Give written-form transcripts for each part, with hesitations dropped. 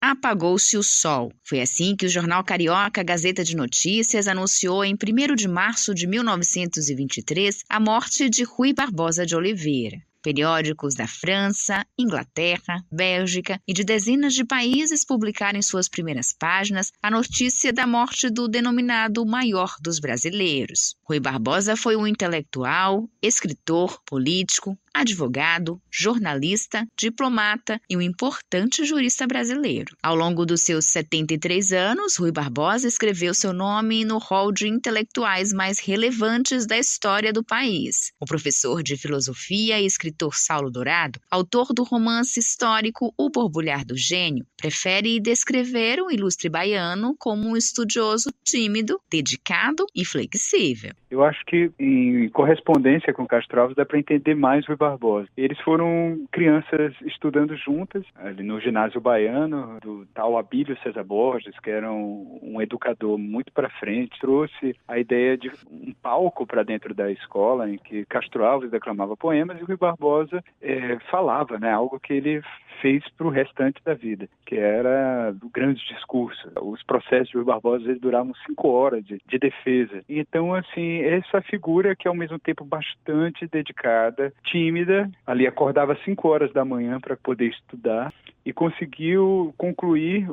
Apagou-se o sol. Foi assim que o jornal carioca Gazeta de Notícias anunciou em 1º de março de 1923 a morte de Rui Barbosa de Oliveira. Periódicos da França, Inglaterra, Bélgica e de dezenas de países publicaram em suas primeiras páginas a notícia da morte do denominado maior dos brasileiros. Rui Barbosa foi um intelectual, escritor, político, advogado, jornalista, diplomata e um importante jurista brasileiro. Ao longo dos seus 73 anos, Rui Barbosa escreveu seu nome no rol de intelectuais mais relevantes da história do país. O professor de filosofia e escritor Saulo Dourado, autor do romance histórico O Borbulhar do Gênio, prefere descrever o ilustre baiano como um estudioso tímido, dedicado e flexível. Eu acho que em correspondência com Castro Alves dá para entender mais Rui Barbosa. Eles foram crianças estudando juntas ali no ginásio baiano do tal Abílio César Borges, que era um educador muito para frente. Trouxe a ideia de um palco para dentro da escola em que Castro Alves declamava poemas e Rui Barbosa falava, né, algo que ele fez para o restante da vida, que era o grande discurso. Os processos de Rui Barbosa eles duravam 5 horas de defesa. Então, assim, essa figura que ao mesmo tempo bastante dedicada, tímida, ali acordava às 5 horas da manhã para poder estudar e conseguiu concluir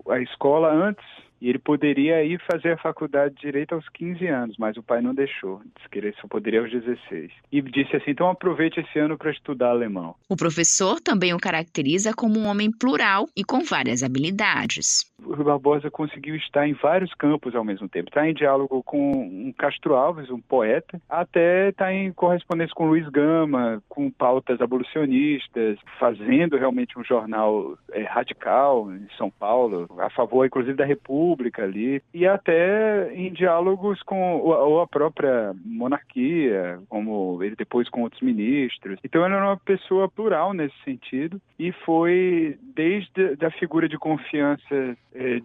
a escola antes. E ele poderia ir fazer a faculdade de Direito aos 15 anos, mas o pai não deixou. Disse que ele só poderia aos 16. E disse assim, então aproveite esse ano para estudar alemão. O professor também o caracteriza como um homem plural e com várias habilidades. O Rui Barbosa conseguiu estar em vários campos ao mesmo tempo. Está em diálogo com um Castro Alves, um poeta, até está em correspondência com Luiz Gama, com pautas abolicionistas, fazendo realmente um jornal radical em São Paulo, a favor, inclusive, da República ali, e até em diálogos com a própria monarquia, como ele depois com outros ministros. Então, ele era uma pessoa plural nesse sentido, e foi desde a figura de confiança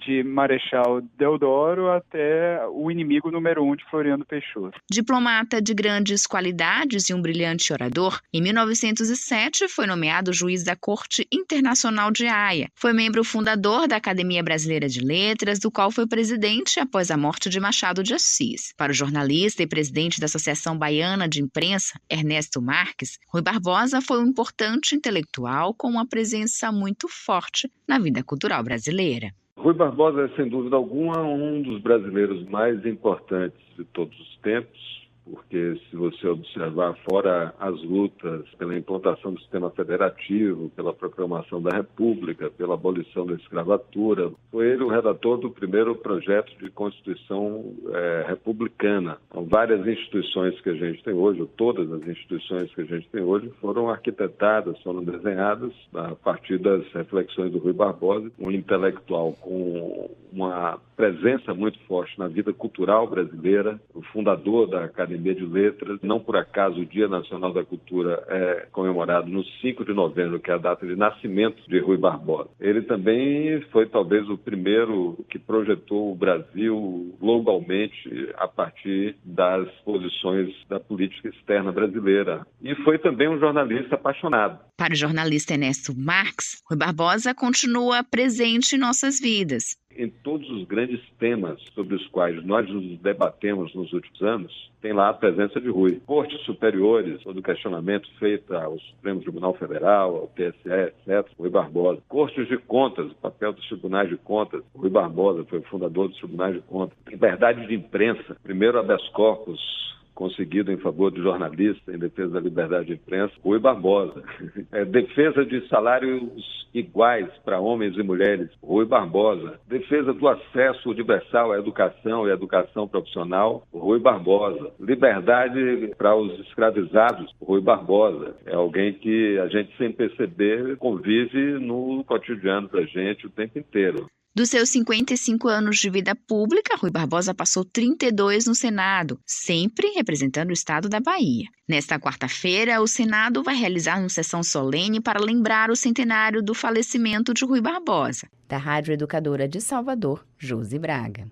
de Marechal Deodoro até o inimigo número 1 de Floriano Peixoto. Diplomata de grandes qualidades e um brilhante orador, em 1907 foi nomeado juiz da Corte Internacional de Haia. Foi membro fundador da Academia Brasileira de Letras, do qual foi presidente após a morte de Machado de Assis. Para o jornalista e presidente da Associação Baiana de Imprensa, Ernesto Marques, Rui Barbosa foi um importante intelectual com uma presença muito forte na vida cultural brasileira. Rui Barbosa é, sem dúvida alguma, um dos brasileiros mais importantes de todos os tempos, porque se você observar, fora as lutas pela implantação do sistema federativo, pela proclamação da República, pela abolição da escravatura, foi ele o redator do primeiro projeto de Constituição republicana. Então, várias instituições que a gente tem hoje, ou todas as instituições que a gente tem hoje, foram arquitetadas, foram desenhadas a partir das reflexões do Rui Barbosa, um intelectual com uma presença muito forte na vida cultural brasileira, o fundador da Academia de Letras. Não por acaso o Dia Nacional da Cultura é comemorado no 5 de novembro, que é a data de nascimento de Rui Barbosa. Ele também foi talvez o primeiro que projetou o Brasil globalmente a partir das posições da política externa brasileira. E foi também um jornalista apaixonado. Para o jornalista Ernesto Marques, Rui Barbosa continua presente em nossas vidas. Em todos os grandes temas sobre os quais nós nos debatemos nos últimos anos, tem lá a presença de Rui. Cortes superiores, todo o questionamento feito ao Supremo Tribunal Federal, ao TSE, etc., Rui Barbosa. Cortes de contas, o papel dos tribunais de contas, Rui Barbosa foi o fundador dos tribunais de contas. Liberdade de imprensa, primeiro habeas corpus conseguido em favor do jornalista, em defesa da liberdade de imprensa, Rui Barbosa. Defesa de salários iguais para homens e mulheres, Rui Barbosa. Defesa do acesso universal à educação e à educação profissional, Rui Barbosa. Liberdade para os escravizados, Rui Barbosa. É alguém que a gente, sem perceber, convive no cotidiano da gente o tempo inteiro. Dos seus 55 anos de vida pública, Rui Barbosa passou 32 no Senado, sempre representando o estado da Bahia. Nesta quarta-feira, o Senado vai realizar uma sessão solene para lembrar o centenário do falecimento de Rui Barbosa. Da Rádio Educadora de Salvador, Josi Braga.